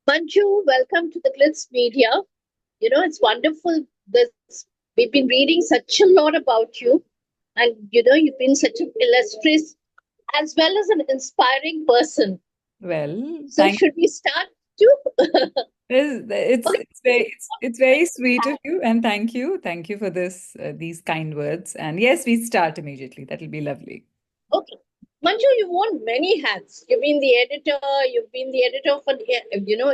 Manju, welcome to the Glitz Media. It's wonderful. We've been reading such a lot about you, and you've been such an illustrious as well as an inspiring person. Well, So, thank should we start too? it's very sweet of you, and thank you for these kind words. And yes, we start immediately. That'll be lovely. Okay. Manju, you've worn many hats. You've been the editor of an,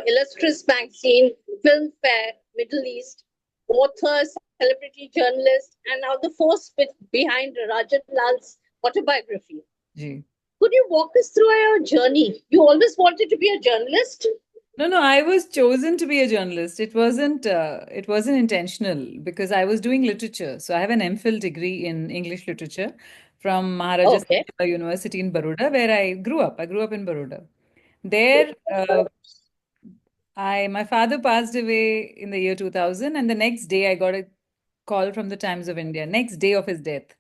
illustrious magazine, Film Fair, Middle East, author, celebrity journalist, and now the behind Rajan Lal's autobiography. Ji. Could you walk us through your journey? You always wanted to be a journalist? No, I was chosen to be a journalist. It wasn't intentional because I was doing literature. So I have an MPhil degree in English literature from Maharaja Okay. University in Baroda, where I grew up. I grew up in Baroda. There, I my father passed away in the year 2000, and the next day I got a call from the Times of India. Next day of his death.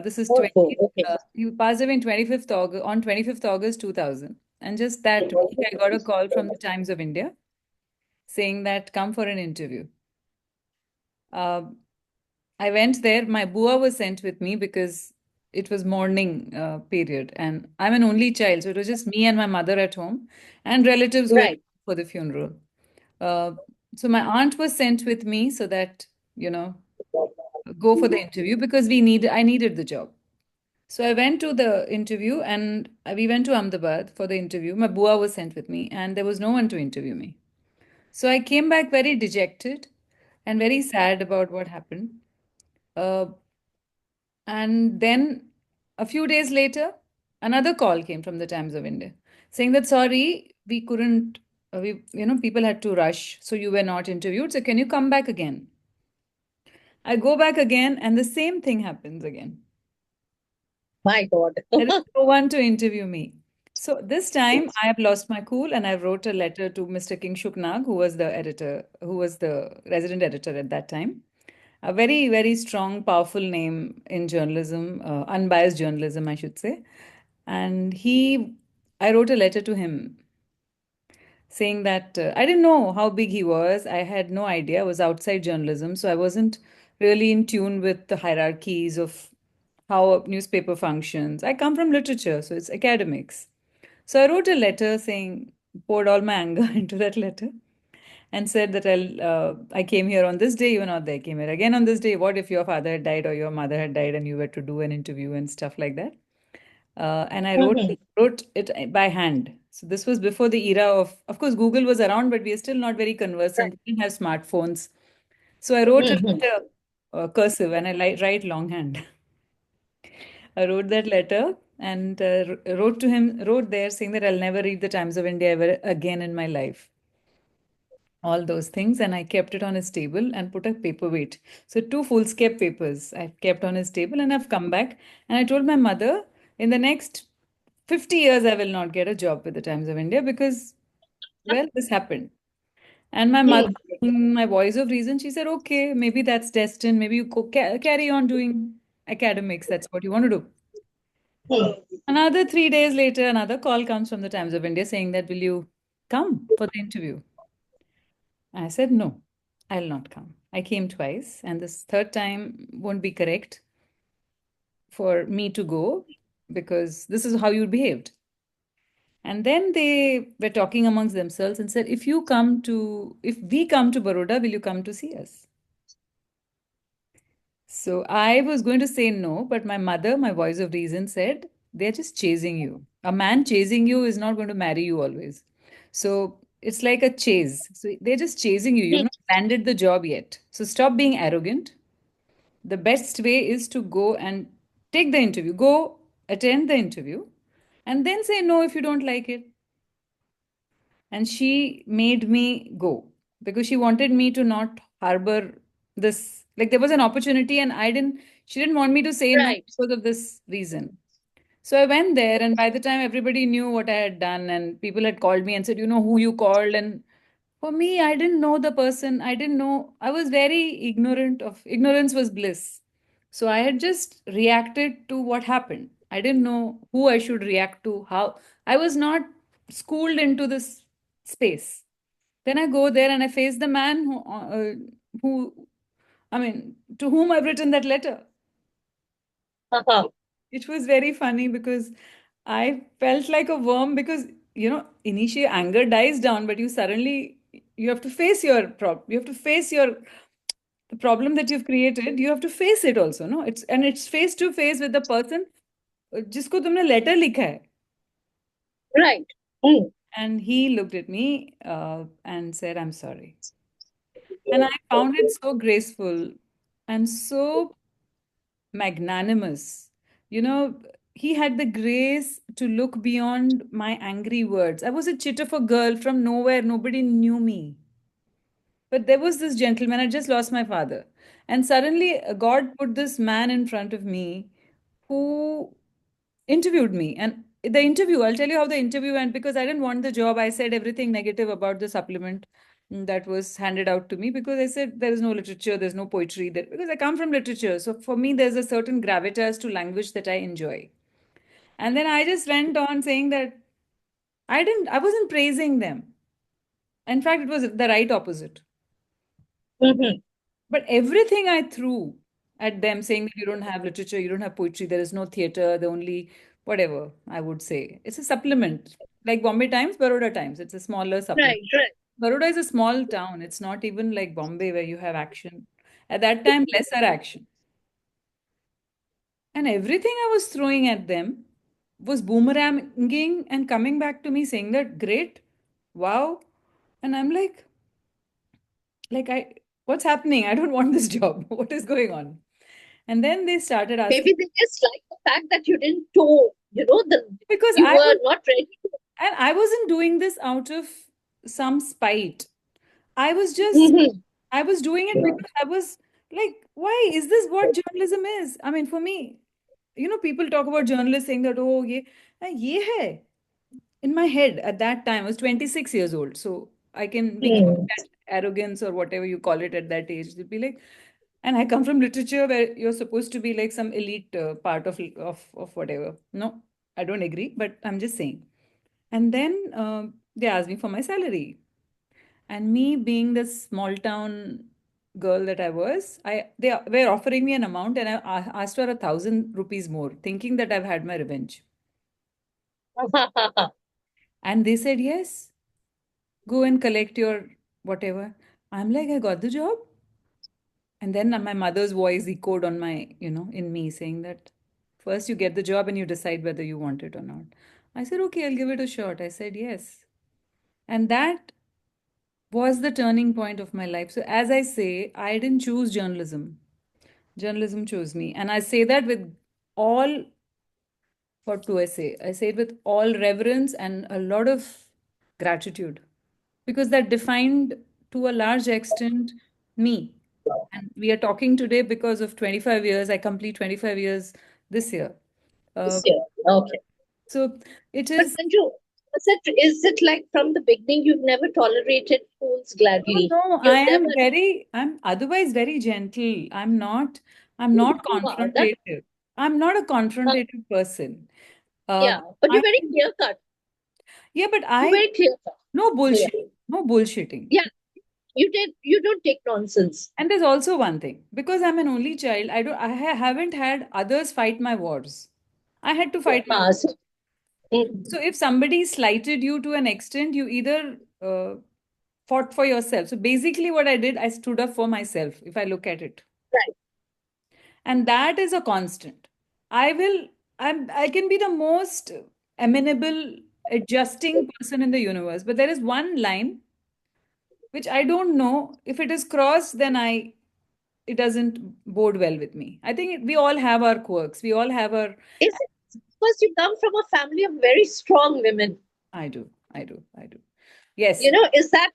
This is Oh, 20. okay. He passed away in 25th August, on 25th August 2000, and just that week I got a call from the Times of India saying that come for an interview. Uh, I went there. My bua was sent with me because it was morning period, and I'm an only child, so it was just me and my mother at home, and relatives were Right. for the funeral. Uh, so my aunt was sent with me so that you know go for the interview because I needed the job. So I went to the interview and we went to Ahmedabad for the interview. My bua was sent with me, and there was no one to interview me. So I came back very dejected and very sad about what happened. Uh, and then a few days later, another call came from the Times of India saying that sorry, we couldn't, people had to rush, so you were not interviewed. So can you come back again? I go back again, and the same thing happens again. My God. There is no one to interview me. So this time I have lost my cool and I wrote a letter to Mr. King Shuknag, who was the resident editor at that time. A very, very strong, powerful name in journalism, unbiased journalism, I should say. And I wrote a letter to him saying that I didn't know how big he was. I had no idea. I was outside journalism, so I wasn't really in tune with the hierarchies of how a newspaper functions. I come from literature, so it's academics. So I wrote a letter saying, poured all my anger into that letter and said that I came here on this day, you were not there. I came here again on this day. What if your father had died or your mother had died and you were to do an interview and stuff like that? And I Mhm. wrote it by hand. So this was before the era of course, Google was around, but we are still not very Right. conversant. We didn't have smartphones. So I wrote it Mhm. cursive and write longhand. I wrote that letter and wrote there saying that I'll never read the Times of India ever again in my life. All those things, and I kept it on his table and put a paperweight. So two foolscap papers I've kept on his table, and I've come back and I told my mother in the next 50 years I will not get a job with the Times of India because, well, this happened. And my mother, Mhm. in my voice of reason, she said, okay, maybe that's destined. Maybe you carry on doing academics. That's what you want to do. Mhm. Another 3 days later, another call comes from the Times of India saying that, will you come for the interview? I said, no, I'll not come. I came twice, and this third time won't be correct for me to go because this is how you behaved. And then they were talking amongst themselves and said, if we come to Baroda, will you come to see us? So I was going to say no, but my mother, my voice of reason, said, they're just chasing you. A man chasing you is not going to marry you always. So it's like a chase. So they're just chasing you. You've not landed the job yet. So stop being arrogant. The best way is to go and take the interview, go attend the interview, and then say no if you don't like it. And she made me go because she wanted me to not harbor this. Like there was an opportunity, and she didn't want me to say no Right. because of this reason. So I went there, and by the time everybody knew what I had done, and people had called me and said, you know who you called. And for me, I didn't know the person. I didn't know. I was very ignorant of ignorance was bliss. So I had just reacted to what happened. I didn't know who I should react to, how. I was not schooled into this space. Then I go there and I face the man who, I mean, to whom I've written that letter. Uh-huh. It was very funny because I felt like a worm because, initially anger dies down, but you have to face your problem. You have to face the problem that you've created. You have to face it also, no? It's face to face with the person जिसको तुमने letter लिखा है. Right. Mm. And he looked at me and said, I'm sorry. And I found it so graceful and so magnanimous. You know, he had the grace to look beyond my angry words. I was a chit of a girl from nowhere, nobody knew me. But there was this gentleman, I just lost my father. And suddenly, God put this man in front of me who interviewed me. And the interview, I'll tell you how the interview went because I didn't want the job. I said everything negative about the supplement that was handed out to me because I said there is no literature, there's no poetry there because I come from literature. So for me, there's a certain gravitas to language that I enjoy. And then I just went on saying that I wasn't praising them. In fact, it was the right opposite. Mm-hmm. But everything I threw at them saying that you don't have literature, you don't have poetry, there is no theater, the only whatever I would say. It's a supplement. Like Bombay Times, Baroda Times. It's a smaller supplement. Right, right. Baroda is a small town. It's not even like Bombay where you have action. At that time, lesser action. And everything I was throwing at them was boomeranging and coming back to me saying that great, wow. And I'm like what's happening? I don't want this job. What is going on? And then they started asking Maybe they just like the fact that you didn't toe, because you were not ready. I wasn't doing this out of some spite. I was just, Mm-hmm. I was doing it because I was like, why is this what journalism is? I mean, for me, people talk about journalists saying that, oh, ye hai. In my head at that time, I was 26 years old. So we can Mm. that arrogance or whatever you call it at that age. It'd be like, and I come from literature where you're supposed to be like some elite part of whatever. No, I don't agree, but I'm just saying. And then they asked me for my salary. And me being the small town girl that I was, they were offering me an amount and asked for 1,000 rupees more, thinking that I've had my revenge. And they said, yes, go and collect your whatever. I'm like, I got the job. And then my mother's voice echoed on in me saying that first you get the job and you decide whether you want it or not. I said, okay, I'll give it a shot. I said, yes. And that was the turning point of my life. So, as I say, I didn't choose journalism. Journalism chose me. And I say that with all, what do I say? I say it with all reverence and a lot of gratitude because that defined to a large extent me. And we are talking today because of 25 years. I complete 25 years this year. Uh, This year. Okay. so it But is. Manju, is it like from the beginning you've never tolerated fools No, gladly? no, You've never, I'm otherwise very gentle. I'm not wow, that, confrontative. I'm not a confrontative person. yeah, but I you're very think, clear cut. yeah, but You're very clear cut. no Yeah. bullshit, no bullshitting. Yeah. You don't take nonsense. And there's also one thing, because I'm an only child, haven't had others fight my wars. I had to fight my So, wars. mm, So if somebody slighted you to an extent, you either fought for yourself. So basically, what I did, I stood up for myself, if I look at it. right. And that is a constant. I will, I can be the most amenable, adjusting person in the universe, but there is one line which I don't know. If it is crossed, then it doesn't bode well with me. I think we all have our quirks. We all have our, Is it because you come from a family of very strong women? I do. Yes. Is that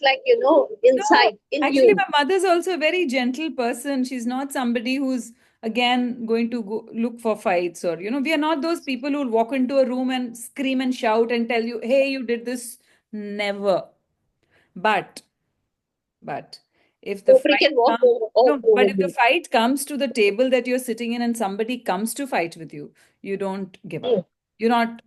like, No, inside in actually, you? my mother's also a very gentle person. She's not somebody who's again going to go look for fights or, we are not those people who will walk into a room and scream and shout and tell you, hey, you did this. Never. But, but if the Nobody fight can walk comes, all no, but over if the you. fight comes to the table that you're sitting in and somebody comes to fight with you, you don't give up. Mm, You're not,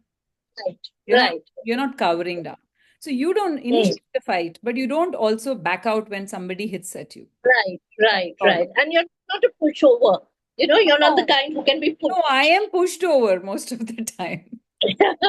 right, you're not, right. you're not cowering down. So you don't initiate the fight, but you don't also back out when somebody hits at you. Right, right, That's right. And you're not a pushover. You're not the no, kind who can be no, I pushed. am pushed over most of the time. And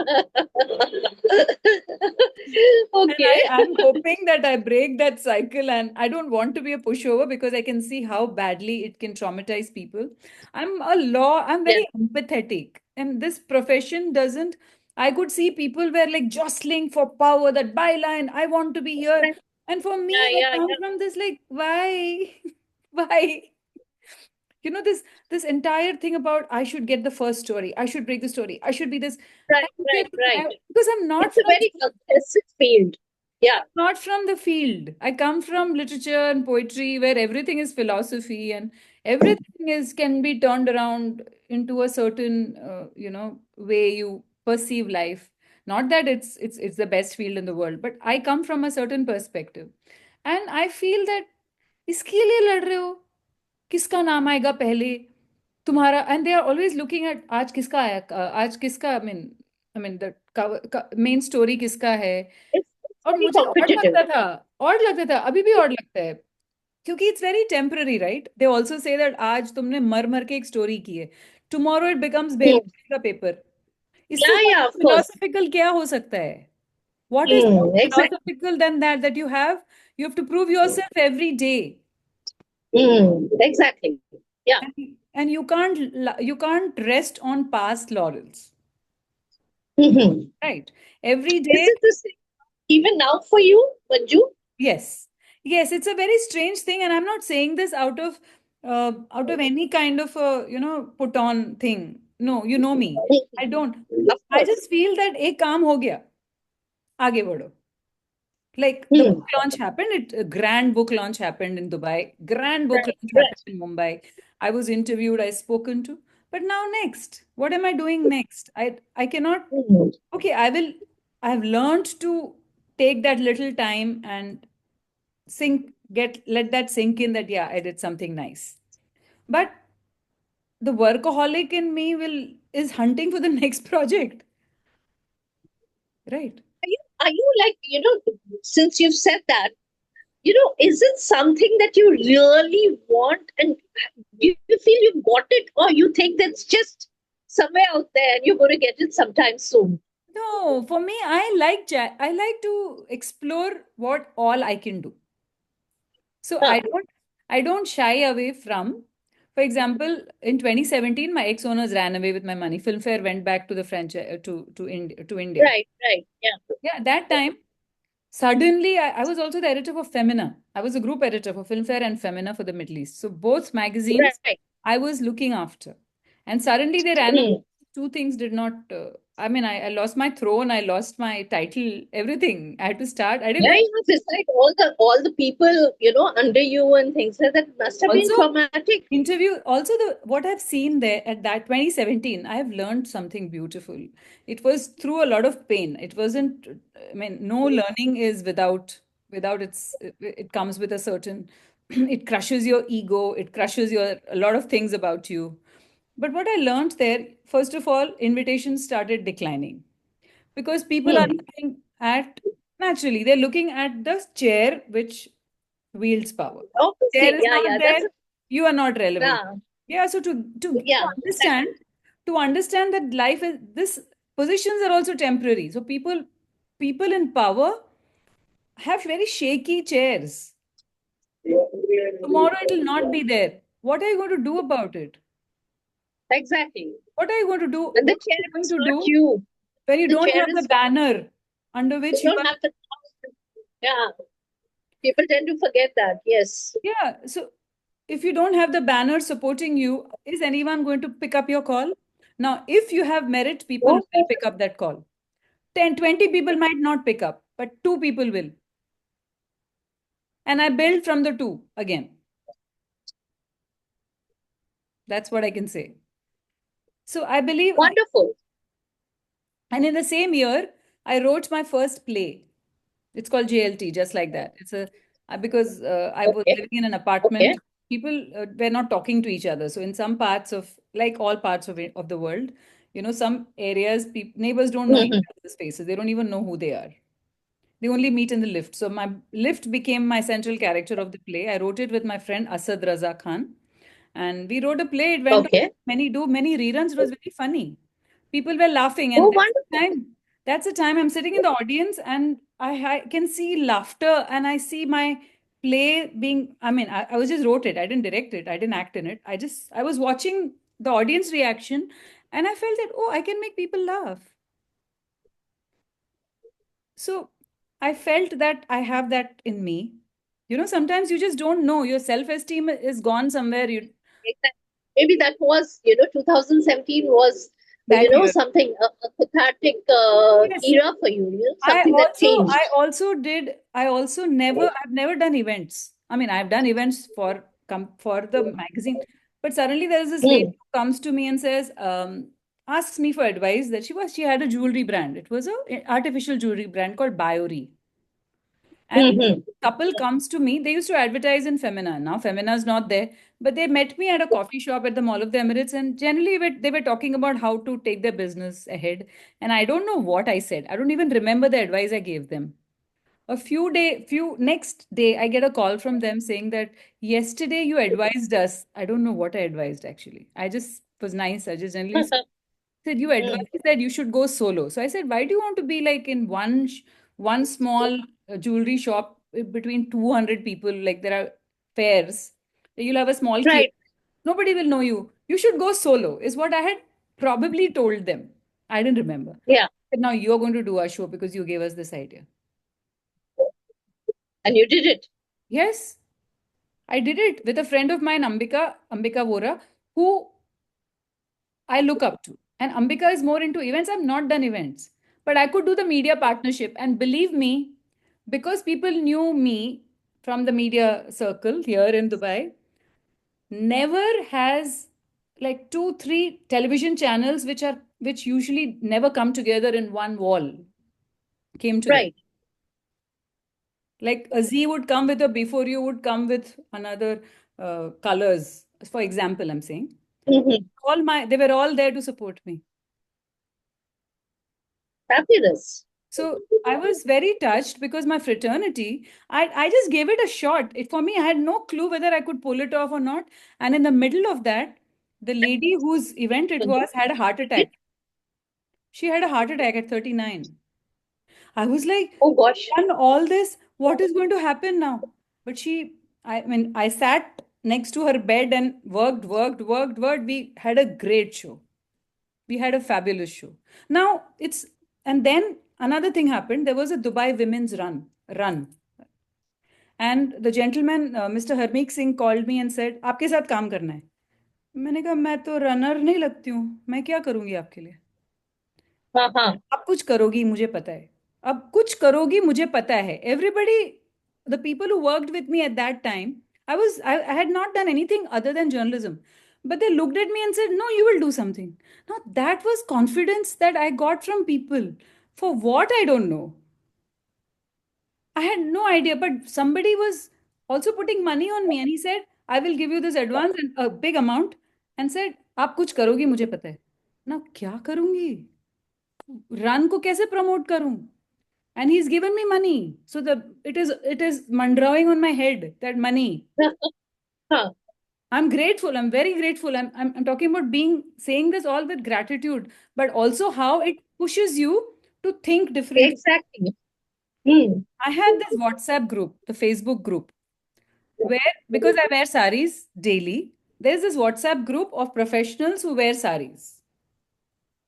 Okay. I'm hoping that I break that cycle, and I don't want to be a pushover because I can see how badly it can traumatize people. I'm Yeah. very empathetic, and this profession doesn't. I could see people were like jostling for power, that byline, I want to be here. And for me, Yeah, I yeah, come yeah. from this like, why? Why? This entire thing about I should get the first story, I should break the story, I should be this. Right, right, right. Because I'm not It's a from very aggressive field. Yeah. not from the field. I come from literature and poetry where everything is philosophy and everything is can be turned around into a certain way you perceive life. Not that it's the best field in the world, but I come from a certain perspective. And I feel that इसके लिए लड़ रहे हो, किसका नाम आएगा पहले, तुम्हारा, and they are always looking at आज किसका आया, आज किसका, I mean the main story किसका है. It's और very मुझे competitive. ऑड लगता था, अभी भी ऑड लगता है, क्योंकि it's very temporary, right. They also say that आज तुमने मर मर के एक स्टोरी की है, टुमारो इट बिकम्स Hmm. बेल का पेपर. इससे Yeah, yeah, ज्यादा of course. फिलोसफिकल क्या हो सकता है? What is more Hmm. Exactly. philosophical than that you have to prove yourself every day. Hmm. Exactly. Yeah. And you can't rest on past laurels, Hmm. right? Every Is day. it the same even now for you, Manju? Yes, yes, it's a very strange thing, and I'm not saying this out of any kind of a put on thing. No, you know me. I don't. Of I course. just feel that एक काम हो गया, आगे बढ़ो. Like the Hmm. book launch happened, a grand book launch happened in Dubai, grand book Right, launch happened right. in Mumbai. I was interviewed, I spoken to, but now next, what am I doing next? I cannot. Hmm. Okay, I have learned to take that little time and let that sink in that, yeah, I did something nice. But the workaholic in me will is hunting for the next project, right? Are you like, since you've said that, is it something that you really want and you feel you've got it, or you think that's just somewhere out there and you're going to get it sometime soon? No, for me, I like to explore what all I can do. So Huh. I don't shy away from. For example, in 2017, my ex-owners ran away with my money. Filmfare went back to the franchise to India. Right, right. Yeah. Yeah, that time suddenly I was also the editor for Femina. I was a group editor for Filmfare and Femina for the Middle East. So both magazines Right. I was looking after. And suddenly they ran away. Hmm. Two things did not. I lost my throne. I lost my title. Everything. I had to start. I didn't Yeah, know. it's like all the people, under you and things like that must have been Also, traumatic. interview. Also, the what I've seen there at that 2017, I have learned something beautiful. It was through a lot of pain. It wasn't. I mean, no learning is without it comes with a certain. It crushes your ego. It crushes a lot of things about you. But what I learned there, first of all, invitations started declining because people are Hmm. looking at naturally, they're looking at the chair which wields power. Chair Obviously, is yeah, not yeah. there, you are not relevant. Yeah, Yeah, so to yeah, understand to understand that life is this positions are also temporary. So people in power have very shaky chairs. Tomorrow it will not be there. What are you going to do about it? exactly. What are you going to do? And the What are chair you going is to not do you. when you The don't chair have the is banner under you which you don't are? have the. Yeah, people tend to forget that. Yes. Yeah, so if you don't have the banner supporting you, is anyone going to pick up your call? Now, if you have merit, people Oh, will pick up that call. 10, 20 people might not pick up, but two people will. And I build from the two again. That's what I can say. So I believe, wonderful. and in the same year, I wrote my first play. It's called JLT, just like that. Because I was Okay. living in an Okay. apartment. People were not talking to each other. So in some parts like all parts of the world, some areas, neighbors don't know each Mhm. other's faces. They don't even know who they are. They only meet in the lift. So my lift became my central character of the play. I wrote it with my friend Asad Raza Khan. And we wrote a play. It went on Okay. many reruns. It was very funny. People were laughing. Oh, And wonderful. that's the time I'm sitting in the audience and I can see laughter and I see my play being, I was just wrote it. I didn't direct it. I didn't act in it. I was watching the audience reaction and I felt that, oh, I can make people laugh. So I felt that I have that in me. Sometimes you just don't know. Your self-esteem is gone somewhere. Exactly. Maybe that was, 2017 was, That year. something, a cathartic Yes. era for you, something that changed. I've never done events. I mean, I've done events for the magazine, but suddenly there is this lady Mm. who comes to me and says, asks me for advice that she had a jewelry brand. It was a artificial jewelry brand called Biori. And Hmm. couple comes to me. They used to advertise in Femina. Now Femina is not there, but they met me at a coffee shop at the Mall of the Emirates, and generally they were talking about how to take their business ahead. And I don't know what I said. I don't even remember the advice I gave them. Few next day, I get a call from them saying that yesterday you advised us. I don't know what I advised actually. I just was nice. I just generally said you Mm. advised that you should go solo. So I said, why do you want to be like in one small jewelry shop between 200 people? Like there are fairs. You'll have a small kiosk. Right. Nobody will know you. You should go solo, is what I had probably told them. I didn't remember. Yeah. Now you're going to do our show because you gave us this idea. And you did it. Yes, I did it with a friend of mine, Ambika Vora, who I look up to. And Ambika is more into events. I've not done events, but I could do the media partnership. And believe me, because people knew me from the media circle here in Dubai, never has like two, three television channels which usually never come together in one wall came together. Right. Like a Z would come with a before you would come with another colors. For example, I'm saying Hmm. they were all there to support me. Fabulous. So I was very touched because my fraternity, I just gave it a shot. For me, I had no clue whether I could pull it off or not. And in the middle of that, the lady whose event it was had a heart attack. She had a heart attack at 39. I was like, Oh gosh. done all this, what is going to happen now? But I sat next to her bed and worked. We had a great show. We had a fabulous show. Now and then another thing happened. There was a Dubai Women's Run. And the gentleman, Mr. Harmeek Singh, called me and said, आपके साथ काम करना है. मैंने कहा मैं तो runner नहीं लगती हूँ. मैं क्या करूँगी आपके लिए? Uh-huh. अब कुछ करोगी मुझे पता है. अब कुछ करोगी मुझे पता है. Everybody, the people who worked with me at that time, I had not done anything other than journalism. But they looked at me and said, no, you will do something. Now that was confidence that I got from people. For what I don't know. I had no idea, but somebody was also putting money on me and he said, I will give you this advance and a big amount and said, आप कुछ करोगी मुझे पता है. Now क्या करूंगी? Run को कैसे प्रमोट करूं? And he's given me money. So it is mandrawing on my head, that money. Huh. I'm grateful. I'm very grateful. I'm talking about saying this all with gratitude, but also how it pushes you to think differently. Exactly. Mm. I had this WhatsApp group, the Facebook group, where because I wear saris daily, there's this WhatsApp group of professionals who wear saris.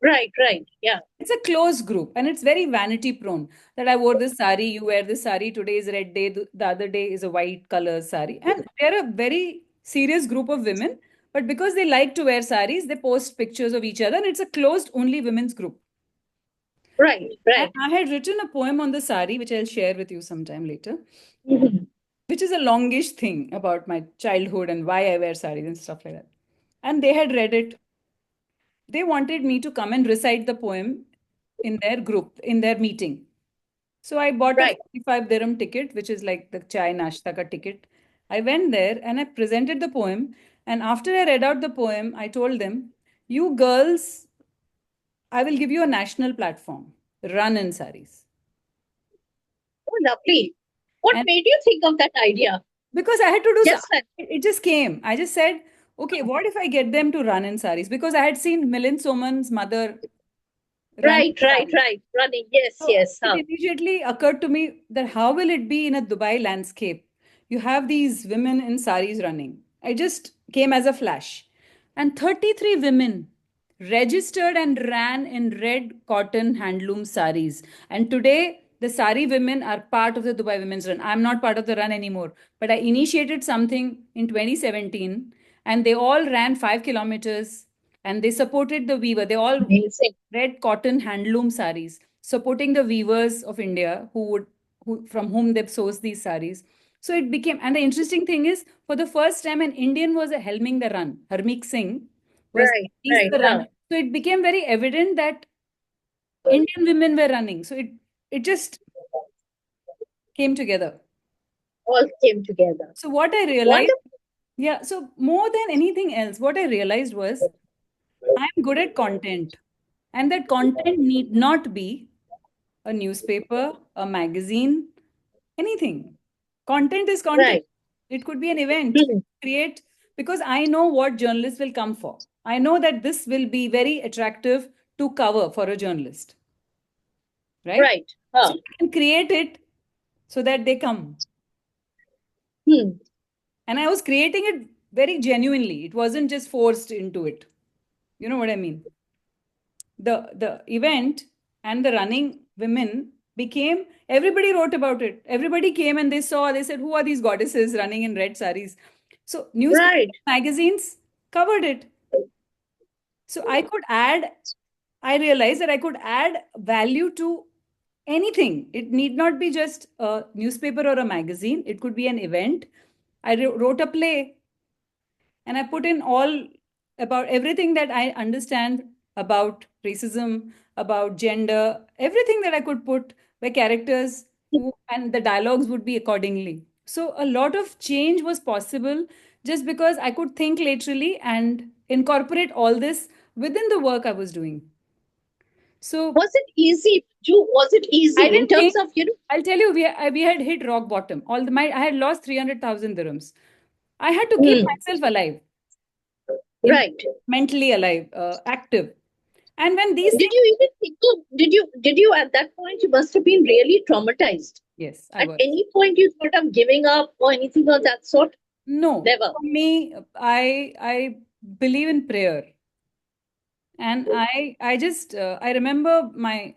Right, right. Yeah. It's a closed group and it's very vanity prone that I wore this sari, you wear this sari, today is red day, the other day is a white color sari. And they're a very serious group of women, but because they like to wear saris, they post pictures of each other and it's a closed only women's group. Right, And right. I had written a poem on the sari, which I'll share with you sometime later, Mhm. which is a longish thing about my childhood and why I wear saris and stuff like that. And they had read it. They wanted me to come and recite the poem in their group, in their meeting. So I bought a Right. 45 dirham ticket, which is like the chai nashta ka ticket. I went there and I presented the poem. And after I read out the poem, I told them, you girls, I will give you a national platform. Run in saris. Oh, lovely. What And made you think of that idea? because I had to do so, Just that. it just came. I just said, okay, what if I get them to run in saris? Because I had seen Milind Soman's mother run Right, in right, saris. right. Running. Yes, So yes. it Huh. immediately occurred to me that how will it be in a Dubai landscape? You have these women in saris running. I just came as a flash. And 33 women registered and ran in red cotton handloom saris. And today, the sari women are part of the Dubai Women's Run. I'm not part of the run anymore, but I initiated something in 2017 and they all ran 5 kilometers and they supported the weaver. They all Amazing. red cotton handloom saris, supporting the weavers of India who from whom they've sourced these saris. So it became, and the interesting thing is, for the first time, an Indian was helming the run. Harmeet Singh was Right, least right. the Huh. runner. So it became very evident that Indian women were running. So it just came together. All came together. So what I realized, Wonderful. yeah, so more than anything else, what I realized was I'm good at content. And that content need not be a newspaper, a magazine, anything. Content is content. Right. It could be an event. Hmm. Create, because I know what journalists will come for. I know that this will be very attractive to cover for a journalist, right? Right. Huh. So I can create it so that they come. Hmm. And I was creating it very genuinely. It wasn't just forced into it. You know what I mean? The event and the running women became, everybody wrote about it, everybody came and they saw, they said, who are these goddesses running in red saris? So newspapers, Right. magazines covered it. So I realized that I could add value to anything. It need not be just a newspaper or a magazine, it could be an event. I wrote a play and I put in all about everything that I understand about racism, about gender, everything that I could put where characters who and the dialogues would be accordingly. So a lot of change was possible just because I could think laterally and incorporate all this within the work I was doing. So Was it easy? Was it I easy in didn't terms think, of, I'll tell you, we had hit rock bottom. I had lost 300,000 dirhams. I had to keep hmm. myself alive, Right. mentally alive, active. And when these Did things, you even think of, did you at that point, you must have been really traumatized. yes, I At was. any point you thought of giving up or anything of that sort? No, Never. for me, I believe in prayer, and I remember my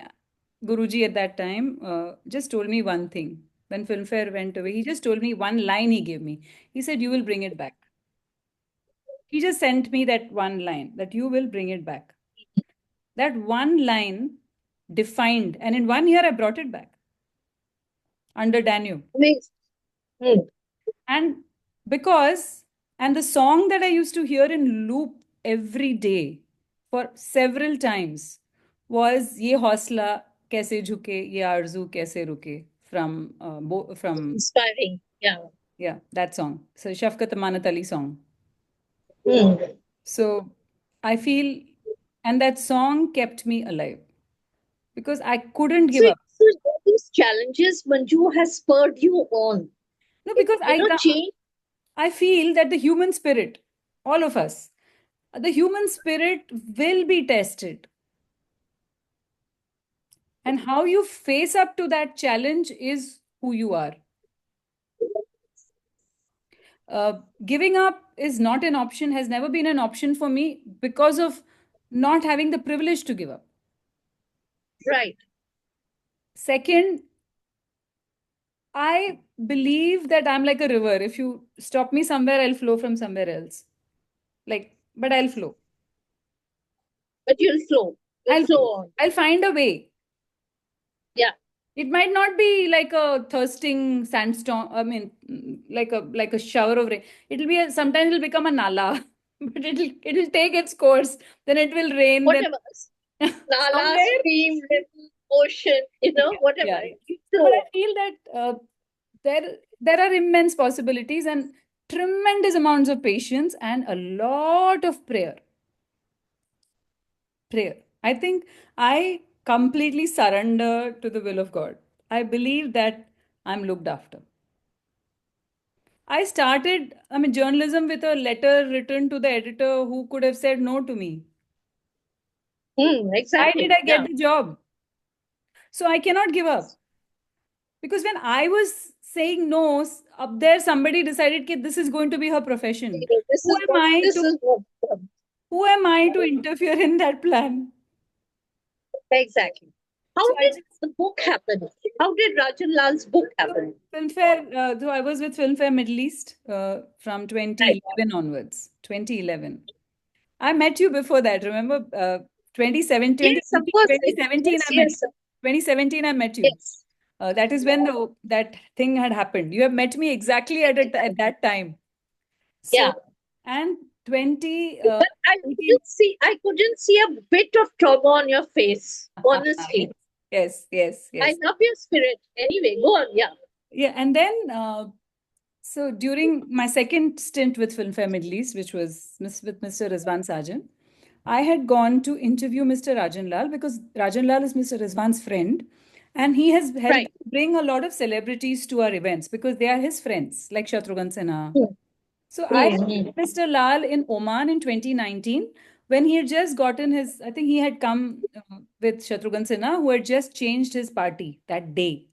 Guruji at that time just told me one thing. When Filmfare went away, he just told me one line he gave me. He said, "You will bring it back." He just sent me that one line that you will bring it back. That one line defined, and in 1 year I brought it back under Danube. Amazing. Hmm. And because, and the song that I used to hear in loop every day for several times was Ye Hausla Kaise Jhuke, Ye Arzu Kaise Ruke from Inspiring. Yeah. yeah, that song. So Shafqat Amanat Ali song. Hmm. So I feel, and that song kept me alive because I couldn't give So, up. so all these challenges, Manju, has spurred you on. No, It, because change. I feel that the human spirit, all of us, the human spirit will be tested. And how you face up to that challenge is who you are. Giving up is not an option, has never been an option for me because of not having the privilege to give up. Right. Second, I believe that I'm like a river. If you stop me somewhere, I'll flow from somewhere else. Like, but I'll flow. But you'll flow. You'll I'll flow flow. on. I'll find a way. Yeah. It might not be like a thirsting sandstorm. I mean, like a shower of rain. Sometimes it'll become a nala, but it'll take its course. Then it will rain. Then Whatever. Nala, somewhere, stream, river, ocean, yeah, whatever. yeah, yeah. You So, but flow I on. feel that there are immense possibilities and tremendous amounts of patience and a lot of prayer. Prayer. I think I completely surrender to the will of God. I believe that I'm looked after. I started, journalism with a letter written to the editor who could have said no to me. Why did Exactly. I get the job? So I cannot give up. Because when I was saying no, up there somebody decided that this is going to be her profession. This Who is am what, I this to is what, who am I to interfere in that plan? exactly. How So I did just the book happen? How did Rajan Lal's book happen? Filmfare, so I was with Filmfare Middle East from Right. 2011 onwards. 2011. I met you before that, remember? 2017, Yes, of course. 2017, Yes, I met you. yes, 2017, I met you. yes. That is when that thing had happened. You have met me exactly at that time. Yeah. So, and But 2018. I couldn't see a bit of trauma on your face, honestly. Yes, yes, I yes. love your spirit. Anyway, go on. Yeah. Yeah, and then so during my second stint with Filmfare Middle East, which was with Mr. Rizwan Sajan, I had gone to interview Mr. Rajan Lal because Rajan Lal is Mr. Rizwan's friend, and he has helped Right. bring a lot of celebrities to our events because they are his friends, like Shatrughan Sinha. Hmm. So I Hmm. met Mr. Lal in Oman in 2019 when he had just gotten his, I think he had come with Shatrughan Sinha, who had just changed his party that day.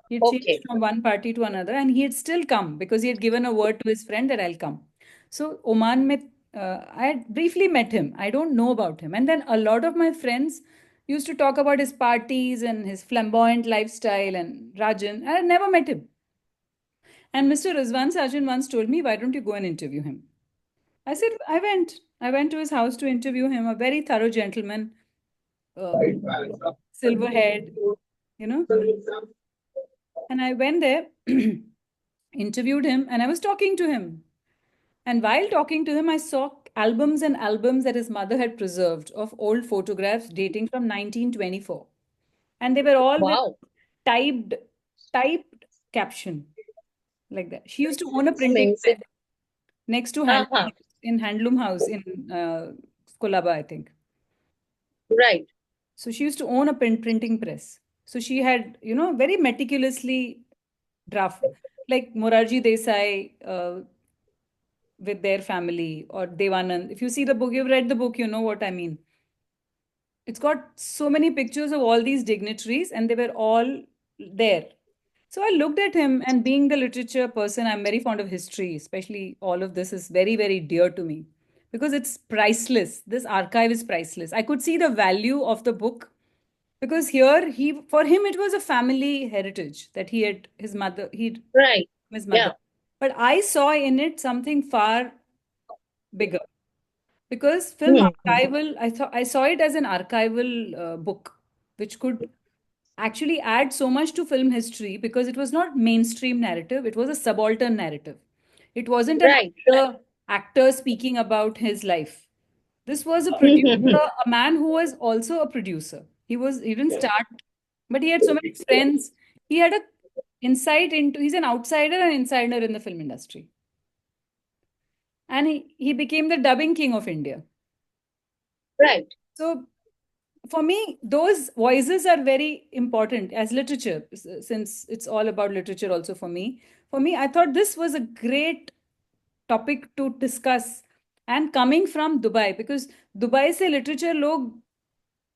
He had changed Okay. from one party to another, and he had still come because he had given a word to his friend that I'll come. So Oman met, I had briefly met him. I don't know about him. And then a lot of my friends used to talk about his parties and his flamboyant lifestyle and Rajan. I had never met him. And Mr. Rizwan Sajan once told me, why don't you go and interview him? I said, I went. I went to his house to interview him, a very thorough gentleman, uh, silver head, you know. And I went there, interviewed him, and I was talking to him. And while talking to him, I saw albums and albums that his mother had preserved of old photographs dating from 1924. And they were all with Wow. typed, typed caption like that. She used to own a printing press Amazing. next to Uh-huh. Handloom House in Kolaba, I think. Right. So she used to own a printing press. So she had, very meticulously draft, like Morarji Desai with their family or Devanand. If you see the book, you've read the book, you know what I mean. It's got so many pictures of all these dignitaries, and they were all there. So I looked at him, and being the literature person, I'm very fond of history, especially all of this is very, very dear to me because it's priceless. This archive is priceless. I could see the value of the book because here for him it was a family heritage that he had Right. his mother. Yeah. But I saw in it something far bigger because film Hmm. archival, I saw it as an archival book which could actually add so much to film history because it was not mainstream narrative, it was a subaltern narrative. It wasn't an Right. actor speaking about his life. This was a Right. producer, a man who was also a producer. He didn't start, but he had so many friends. He had a insight into, he's an outsider and insider in the film industry. And he became the dubbing king of India. Right. So for me, those voices are very important as literature, since it's all about literature also for me. For me, I thought this was a great topic to discuss. And coming from Dubai, because Dubai से literature लोग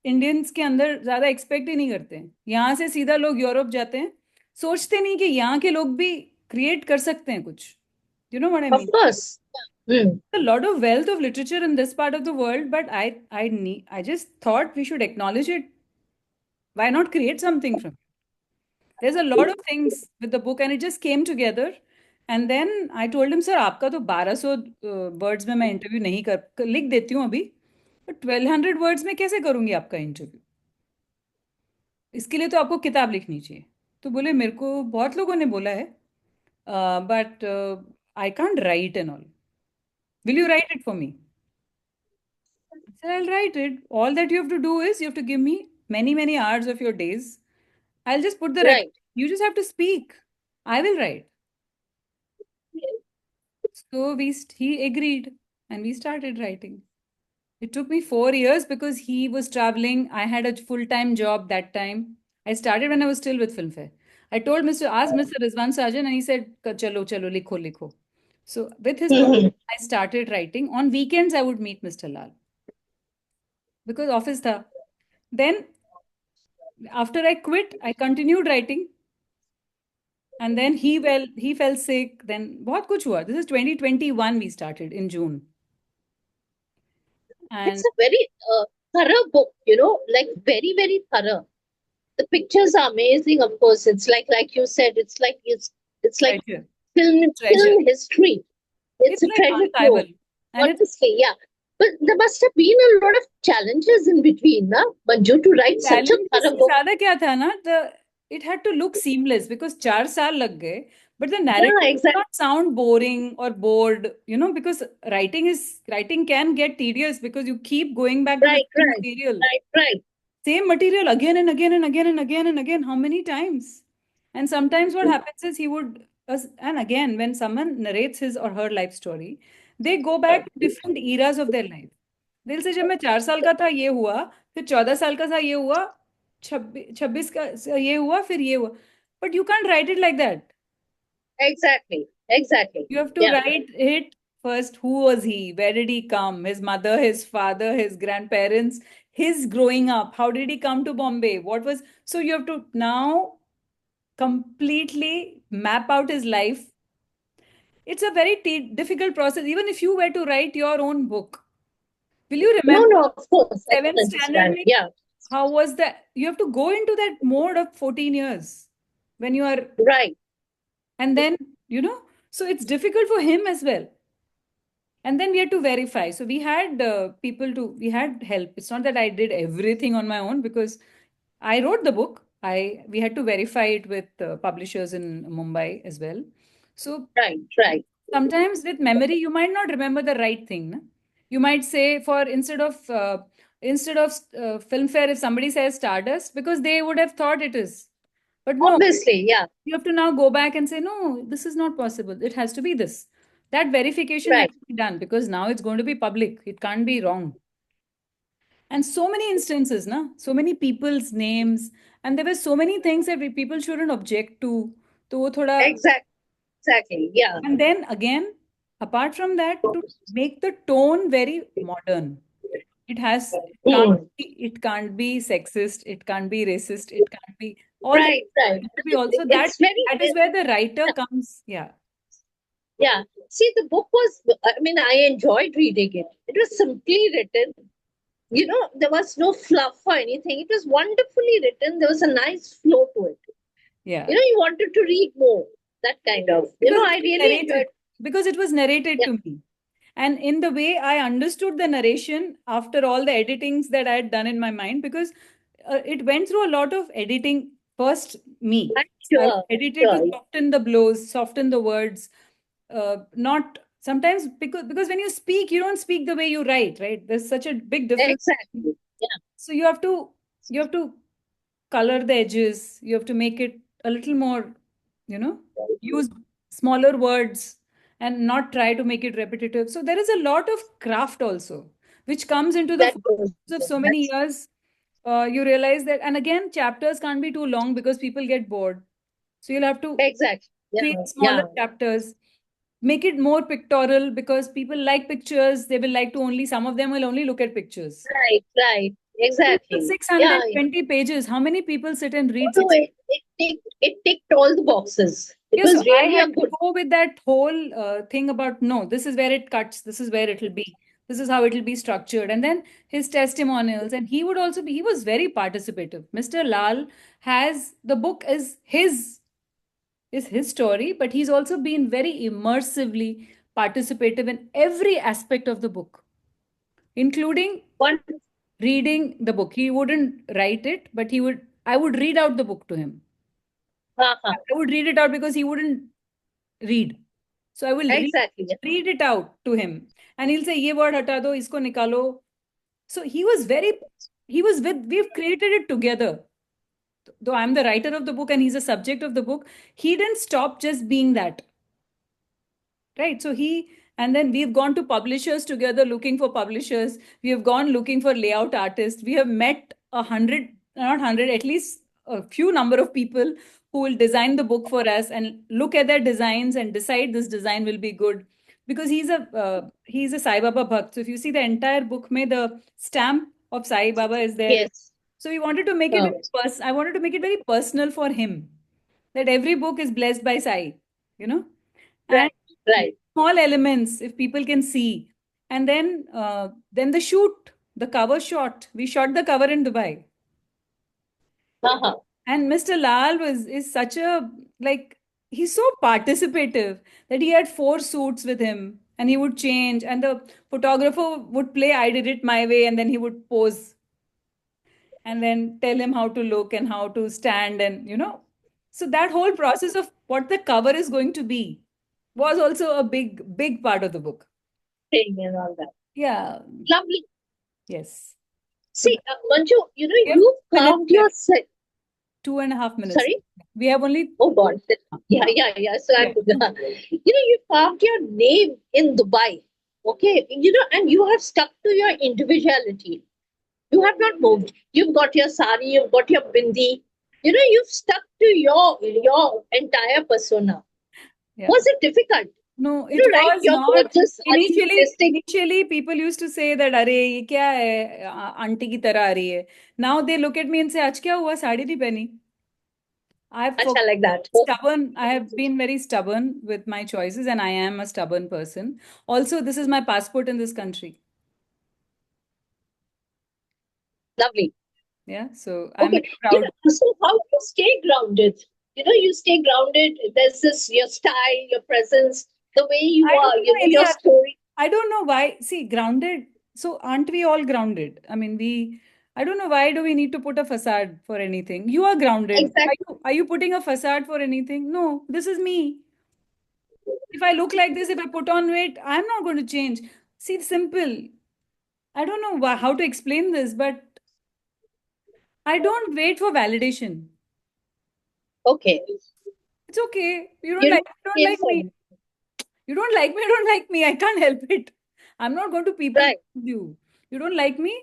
Indians के अंदर ज्यादा expect ही नहीं करते हैं, यहाँ से सीधा लोग यूरोप जाते हैं, सोचते नहीं कि यहाँ के लोग भी क्रिएट कर सकते हैं कुछ. You know what I Of mean? course. Hmm. A lot of wealth of literature in this part of the world, but I just thought we should acknowledge it. Why not create something from it? There's a lot of things with the book, and it just came together. And then I told him, sir, आपका तो 1200 words में मैं interview नहीं लिख देती हूँ अभी, पर 1200 वर्ड्स में कैसे करूंगी आपका इंटरव्यू? इसके लिए तो आपको किताब लिखनी चाहिए. तो बोले, मेरे को बहुत लोगों ने बोला है, but I can't right and all. Will you right it for me? So I'll write it. All that you have to do is you have to give me many, many hours of your days. I'll just put the record. Right. You just have to speak. I will write. So he agreed and we started writing. It took me 4 years because he was traveling. I had a full-time job that time. I started when I was still with Filmfare. I told asked Mr. Rizwan Sajan, and he said, "Chalo, chalo, likho, likho." So with his Mhm. permission, I started writing. On weekends, I would meet Mr. Lal because office tha. Then after I quit, I continued writing. And then he fell sick. Then बहुत कुछ हुआ. This is 2021 we started in June. It's And a very thorough book, like very, very thorough. The pictures are amazing, of course. It's like you said, it's like treasure, treasure. film history. It's It's a like treasure trove. archival. And it's Honestly, yeah. But there must have been a lot of challenges in between, na? Manju, to write such a challenges thorough से book. ज्यादा क्या था ना, it had to look seamless because 4 साल लग गए, but the Yeah, narrative did exactly. not sound boring or bored, because writing can get tedious because you keep going back to the Right, same right, material. right. Same material again and again and again and again and again. How many times? And sometimes what happens is and again, when someone narrates his or her life story, they go back to different eras of their life. They'll say, जब मैं 4 साल का था ये हुआ, फिर 14 साल का था ये हुआ, 26 का ये हुआ, फिर ये हुआ. But you can't write it like that. Exactly, exactly. You have to Yeah. write it first. Who was he? Where did he come? His mother, his father, his grandparents, his growing up. How did he come to Bombay? So you have to now completely map out his life. It's a very difficult process. Even if you were to write your own book, will you No, remember no, of course, I seventh can standard? understand. Yeah, How was that? You have to go into that mode of 14 years when you are, right. and then, so it's difficult for him as well. And then we had to verify. So we had help. It's not that I did everything on my own because I wrote the book. We had to verify it with publishers in Mumbai as well. So Right, right. sometimes with memory, you might not remember the right thing. Na? You might say for instead of Filmfare, if somebody says Stardust, because they would have thought it is. But no, Obviously, yeah. you have to now go back and say, no, this is not possible. It has to be this. That verification has Right. to be done because now it's going to be public. It can't be wrong. And so many instances, na? So many people's names, and there were so many things that people shouldn't object to. तो वो थोड़ा, Exactly. Yeah. and then again, apart from that, to make the tone very modern. It has Hmm. it can't be sexist, it can't be racist, it can't be all that. Right, right. It has to be also It's very, that is where the writer comes. Yeah. yeah. See, the book was, I mean, I enjoyed reading it. It was simply written. There was no fluff or anything. It was wonderfully written. There was a nice flow to it. Yeah. You wanted to read more. That kind of, Because it I was really narrated. enjoyed. Because it was narrated Yeah, to me. And in the way I understood the narration after all the editings that I had done in my mind, because it went through a lot of editing. First, me. I'm So I sure. edited to Sure. soften the blows, soften the words. Not sometimes because when you speak, you don't speak the way you write, right? There's such a big difference. Exactly. Yeah. So you have to color the edges. You have to make it a little more, use smaller words and not try to make it repetitive. So there is a lot of craft also, which comes into the That focus goes. of so many That's years. You realize that, and again, chapters can't be too long because people get bored. So you'll have to exactly. Yeah. create smaller Yeah. chapters, make it more pictorial because people like pictures. They will like to only, some of them will only look at pictures. Right. Right. Exactly. Yeah. 620 pages. How many people sit and read No, 6? it ticked all the boxes. It Yeah, so was I really had a to good. go with that whole thing about no, this is where it cuts, this is where it'll be, this is how it'll be structured. And then his testimonials, and he was very participative. Mr. Lal has the book is his story, but he's also been very immersively participative in every aspect of the book, including One. reading the book. He wouldn't write it, but I would read out the book to him. Uh-huh. I would read it out because he wouldn't read. So I will Exactly. Yeah. read it out to him. And he'll say, ye word hata do, isko nikalo. So we've created it together. Though I'm the writer of the book and he's a subject of the book, he didn't stop just being that. Right. And then we've gone to publishers together looking for publishers. We have gone looking for layout artists. We have met 100, not 100, at least a few number of people who will design the book for us and look at their designs and decide this design will be good. Because he's a Sai Baba Bhakt. So if you see the entire book, may the stamp of Sai Baba is there. Yes. So we wanted to make it Oh, I wanted to make it very personal for him. That every book is blessed by Sai, you know? And right, right. small elements, if people can see. And then the shoot, the cover shot. We shot the cover in Dubai. Uh-huh. And Mr. Lal is such a like he's so participative that he had 4 suits with him and he would change and the photographer would play I did it my way and then he would pose and then tell him how to look and how to stand and so that whole process of what the cover is going to be was also a big part of the book. Thing and all that. Yeah. Lovely. Yes. So See, Manju, we have you minutes carved your left. set. 2.5 minutes. Sorry? We have only Oh God. Yeah. So yeah. you carved your name in Dubai. Okay. And you have stuck to your individuality. You have not moved. You've got your sari, you've got your bindi. You've stuck to your entire persona. Yeah. Was it difficult? No, it Right? was You're not. gorgeous, Initially, people used to say that, "अरे ये क्या है? Aunty की तरह आ रही है." Now they look at me and say, "आज क्या हुआ? साड़ी नहीं पहनी." Acha, like that. Stubborn. I have been very stubborn with my choices, and I am a stubborn person. Also, this is my passport in this country. Lovely. Yeah, so I'm Okay. very proud. So how do you stay grounded? You stay grounded. There's your style, your presence, the way you I don't are, know any your other. story. I don't know why. See, grounded. So aren't we all grounded? I mean, I don't know why do we need to put a facade for anything? You are grounded. Exactly. Are you putting a facade for anything? No, this is me. If I look like this, if I put on weight, I'm not going to change. See, simple. I don't know how to explain this, but I don't wait for validation. Okay. It's okay. You You don't came like for me. me. You don't like me, don't like me. I can't help it. I'm not going to people Right. please you. You don't like me?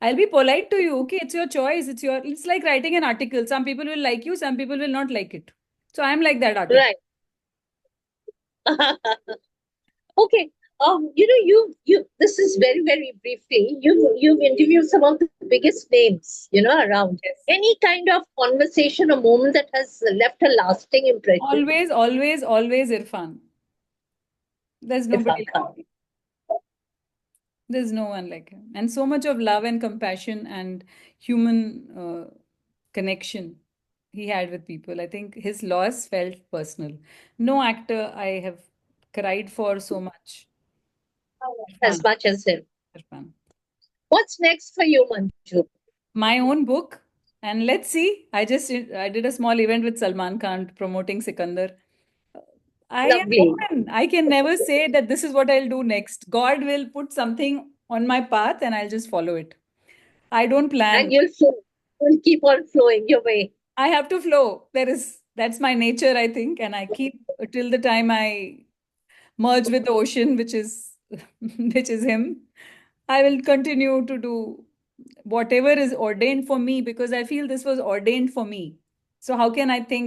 I'll be polite to you. Okay, it's your choice. It's like writing an article. Some people will like you, some people will not like it. So I'm like that article. Right. Okay. You this is very, very briefly. You've interviewed some of the biggest names, around. Yes. Any kind of conversation or moment that has left a lasting impression. Always, always, always Irfan. There's nobody Irfan like him. There's no one like him. And so much of love and compassion and human connection he had with people. I think his loss felt personal. No actor I have cried for so much. as Irfan. much as him. Irfan. What's next for you, Manju? My own book. And let's see. I did a small event with Salman Khan promoting Sikandar. I am Lovely. open. I can never say that this is what I'll do next. God will put something on my path and I'll just follow it. I don't And plan. you'll keep on flowing your way. I have to flow. That's my nature, I think, and I keep till the time I merge with the ocean, which is which is him. I will continue to do whatever is ordained for me because I feel this was ordained for me. So how can I think